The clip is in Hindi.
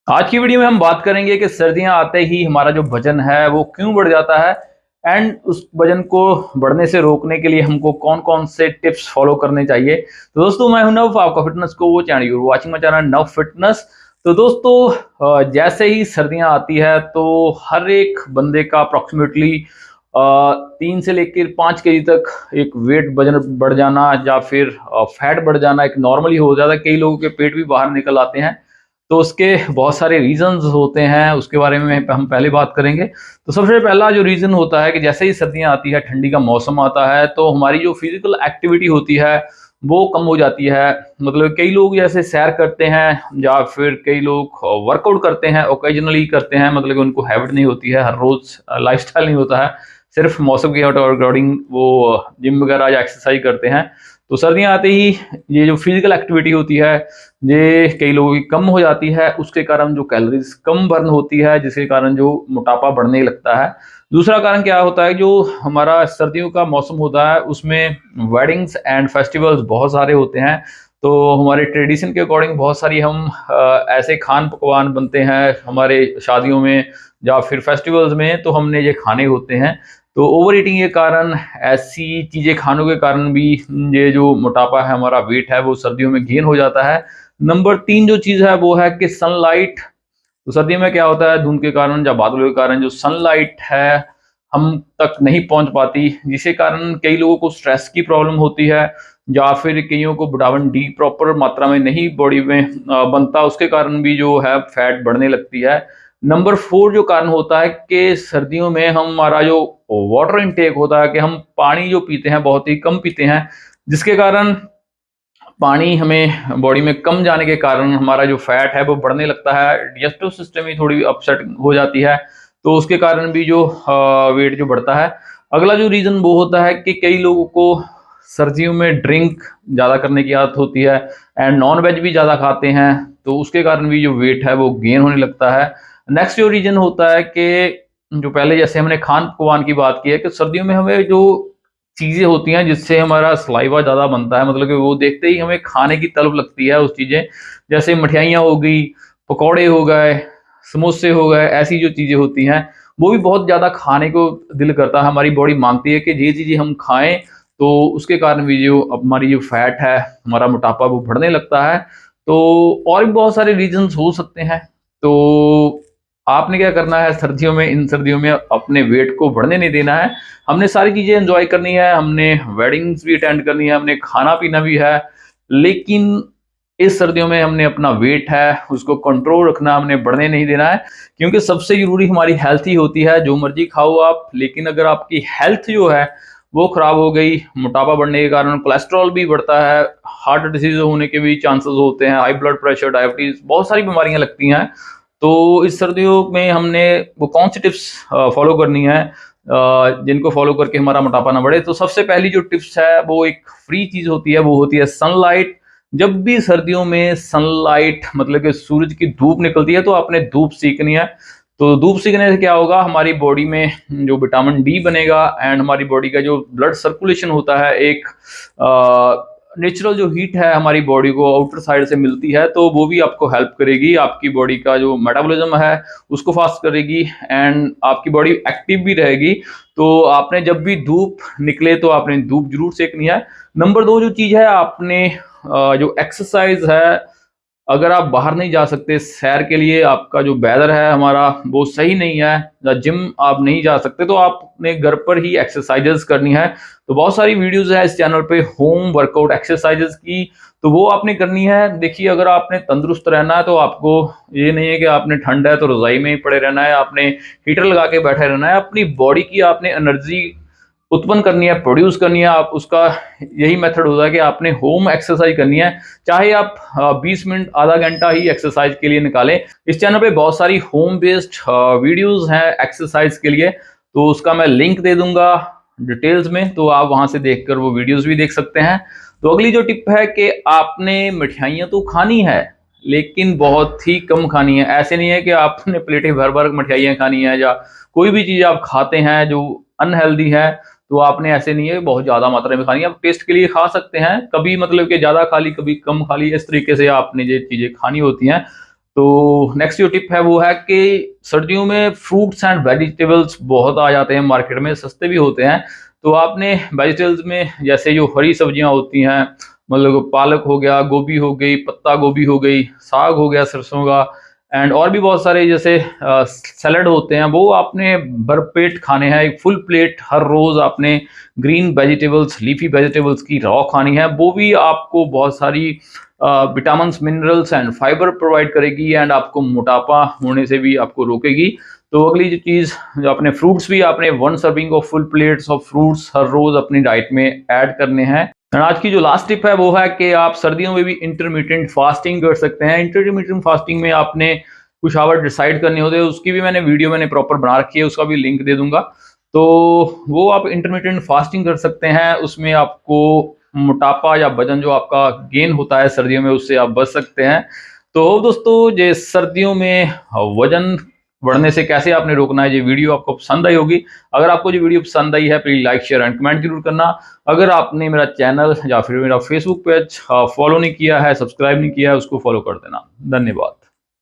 आज की वीडियो में हम बात करेंगे कि सर्दियां आते ही हमारा जो वजन है वो क्यों बढ़ जाता है एंड उस वजन को बढ़ने से रोकने के लिए हमको कौन कौन से टिप्स फॉलो करने चाहिए। तो दोस्तों मैं हूं नव, आपका फिटनेस को वो channel you watching my channel नव फिटनेस। तो दोस्तों जैसे ही सर्दियां आती है तो हर एक बंदे का अप्रोक्सीमेटली 3 से लेकर 5 केजी तक एक वेट वजन बढ़ जाना या फिर फैट बढ़ जाना एक नॉर्मली हो जाता है। कई लोगों के पेट भी बाहर निकल आते हैं, तो उसके बहुत सारे रीजंस होते हैं, उसके बारे में हम पहले बात करेंगे। तो सबसे पहला जो रीजन होता है कि जैसे ही सर्दियां आती है, ठंडी का मौसम आता है, तो हमारी जो फिजिकल एक्टिविटी होती है वो कम हो जाती है। मतलब कई लोग जैसे सैर करते हैं या फिर कई लोग वर्कआउट करते हैं, ओकेजनली करते हैं, मतलब उनको हैबिट नहीं होती है, हर रोज लाइफस्टाइल नहीं होता है, सिर्फ मौसम के अकॉर्डिंग वो जिम वगैरह या एक्सरसाइज करते हैं। तो सर्दियां आते ही ये जो फिजिकल एक्टिविटी होती है ये कई लोगों की कम हो जाती है, उसके कारण जो कैलोरीज कम बर्न होती है, जिसके कारण जो मोटापा बढ़ने लगता है। दूसरा कारण क्या होता है, जो हमारा सर्दियों का मौसम होता है उसमें वेडिंग्स एंड फेस्टिवल्स बहुत सारे होते हैं। तो हमारे ट्रेडिशन के अकॉर्डिंग बहुत सारी हम ऐसे खान पकवान बनते हैं हमारे शादियों में या फिर फेस्टिवल्स में, तो हमने ये खाने होते हैं। तो ओवर ईटिंग के कारण, ऐसी चीजें खानों के कारण भी ये जो मोटापा है, हमारा वेट है, वो सर्दियों में गेन हो जाता है। नंबर 3 जो चीज़ है वो है कि सनलाइट। तो सर्दी में क्या होता है, धुंध के कारण या बादलों के कारण जो सनलाइट है हम तक नहीं पहुंच पाती, जिसके कारण कई लोगों को स्ट्रेस की प्रॉब्लम होती है या फिर कईयों को विटामिन डी प्रॉपर मात्रा में नहीं बॉडी में बनता, उसके कारण भी जो है फैट बढ़ने लगती है। नंबर 4 जो कारण होता है कि सर्दियों में हमारा जो वाटर इनटेक होता है, कि हम पानी जो पीते हैं बहुत ही कम पीते हैं, जिसके कारण पानी हमें बॉडी में कम जाने के कारण हमारा जो फैट है वो बढ़ने लगता है, डाइजेस्टिव सिस्टम ही थोड़ी अपसेट हो जाती है, तो उसके कारण भी जो वेट जो बढ़ता है। अगला जो रीजन वो होता है कि कई लोगों को सर्दियों में ड्रिंक ज़्यादा करने की आदत होती है एंड नॉन वेज भी ज़्यादा खाते हैं, तो उसके कारण भी जो वेट है वो गेन होने लगता है। नेक्स्ट जो रीजन होता है कि जो पहले जैसे हमने खान पकवान की बात की है, कि सर्दियों में हमें जो चीजें होती हैं जिससे हमारा सलाइवा ज्यादा बनता है, मतलब कि वो देखते ही हमें खाने की तलब लगती है उस चीजें, जैसे मठियाइयाँ हो गई, पकौड़े हो गए, समोसे हो गए, ऐसी जो चीजें होती हैं वो भी बहुत ज्यादा खाने को दिल करता है, हमारी बॉडी मांगती है कि ये चीजें हम खाएं। तो उसके कारण भी जो हमारी जो फैट है, हमारा मोटापा वो बढ़ने लगता है। तो और भी बहुत सारे रीजंस हो सकते हैं। तो आपने क्या करना है सर्दियों में, इन सर्दियों में अपने वेट को बढ़ने नहीं देना है। हमने सारी चीजें एंजॉय करनी है, हमने वेडिंग्स भी अटेंड करनी है, हमने खाना पीना भी है, लेकिन इस सर्दियों में हमने अपना वेट है उसको कंट्रोल रखना, हमने बढ़ने नहीं देना है, क्योंकि सबसे जरूरी हमारी हेल्थ ही होती है। जो मर्जी खाओ आप, लेकिन अगर आपकी हेल्थ जो है वो खराब हो गई, मोटापा बढ़ने के कारण कोलेस्ट्रॉल भी बढ़ता है, हार्ट डिजीज होने के भी चांसेस होते हैं, हाई ब्लड प्रेशर, डायबिटीज, बहुत सारी बीमारियां लगती हैं। तो इस सर्दियों में हमने वो कौन सी टिप्स फॉलो करनी है जिनको फॉलो करके हमारा मोटापा ना बढ़े। तो सबसे पहली जो टिप्स है वो एक फ्री चीज होती है, वो होती है सनलाइट। जब भी सर्दियों में सनलाइट, मतलब कि सूरज की धूप निकलती है, तो आपने धूप सीखनी है। तो धूप सीखने से क्या होगा, हमारी बॉडी में जो विटामिन डी बनेगा एंड हमारी बॉडी का जो ब्लड सर्कुलेशन होता है, एक नेचुरल जो हीट है हमारी बॉडी को आउटर साइड से मिलती है, तो वो भी आपको हेल्प करेगी, आपकी बॉडी का जो मेटाबॉलिज्म है उसको फास्ट करेगी एंड आपकी बॉडी एक्टिव भी रहेगी। तो आपने जब भी धूप निकले तो आपने धूप जरूर सेकनी है। नंबर 2 जो चीज है, आपने जो एक्सरसाइज है, अगर आप बाहर नहीं जा सकते सैर के लिए, आपका जो वेदर है हमारा वो सही नहीं है, या जिम आप नहीं जा सकते, तो आपने घर पर ही एक्सरसाइजेस करनी है। तो बहुत सारी वीडियोस है इस चैनल पे होम वर्कआउट एक्सरसाइजेस की, तो वो आपने करनी है। देखिए, अगर आपने तंदुरुस्त रहना है तो आपको ये नहीं है कि आपने ठंड है तो रजाई में ही पड़े रहना है, आपने हीटर लगा के बैठे रहना है। अपनी बॉडी की आपने एनर्जी उत्पन्न करनी है, प्रोड्यूस करनी है। आप उसका यही मेथड होता है कि आपने होम एक्सरसाइज करनी है, चाहे आप 20 मिनट आधा घंटा ही एक्सरसाइज के लिए निकालें। इस चैनल पे बहुत सारी होम बेस्ड वीडियोस हैं एक्सरसाइज के लिए, तो उसका मैं लिंक दे दूंगा डिटेल्स में, तो आप वहां से देखकर वो वीडियोस भी देख सकते हैं। तो अगली जो टिप है कि आपने मिठाइयाँ तो खानी है, लेकिन बहुत ही कम खानी है। ऐसे नहीं है कि आपने प्लेटें भर भर मिठाइयाँ खानी है, या कोई भी चीज़ आप खाते हैं जो अनहेल्दी है, तो आपने ऐसे नहीं है बहुत ज्यादा मात्रा में खानी है। आप टेस्ट के लिए खा सकते हैं, कभी मतलब कि ज्यादा खा ली, कभी कम खा ली, इस तरीके से आपने ये चीजें खानी होती हैं। तो नेक्स्ट जो टिप है वो है कि सर्दियों में फ्रूट्स एंड वेजिटेबल्स बहुत आ जाते हैं मार्केट में, सस्ते भी होते हैं। तो आपने वेजिटेबल्स में जैसे जो हरी सब्जियां होती हैं, मतलब पालक हो गया, गोभी हो गई, पत्ता गोभी हो गई, साग हो गया सरसों का, एंड और भी बहुत सारे जैसे सैलड होते हैं, वो आपने भरपेट खाने हैं। एक फुल प्लेट हर रोज आपने ग्रीन वेजिटेबल्स, लीफी वेजिटेबल्स की रॉ खानी है। वो भी आपको बहुत सारी vitamin, minerals and fibre provide करेगी एंड आपको मोटापा होने से भी आपको रोकेगी। तो अगली जो चीज़, जो अपने फ्रूट्स भी आपने 1 serving of full plates of fruits हर रोज अपनी डाइट में ऐड करने हैं। एंड आज की जो लास्ट टिप है वो है कि आप सर्दियों में भी इंटरमिटेंट फास्टिंग कर सकते हैं। इंटरमिटेंट फास्टिंग में आपने कुछ आवर डिसाइड करने होते हैं, उसकी भी मैंने प्रॉपर बना रखी है, उसका भी लिंक दे दूंगा। तो वो आप इंटरमिटेंट फास्टिंग कर सकते हैं। उसमें आपको मोटापा या वजन जो आपका गेन होता है सर्दियों में, उससे आप बच सकते हैं। तो दोस्तों, ये सर्दियों में वजन बढ़ने से कैसे आपने रोकना है, ये वीडियो आपको पसंद आई होगी। अगर आपको ये वीडियो पसंद आई है please like, share and comment जरूर करना। अगर आपने मेरा चैनल या फिर मेरा फेसबुक पेज फॉलो नहीं किया है, सब्सक्राइब नहीं किया है, उसको फॉलो कर देना। धन्यवाद।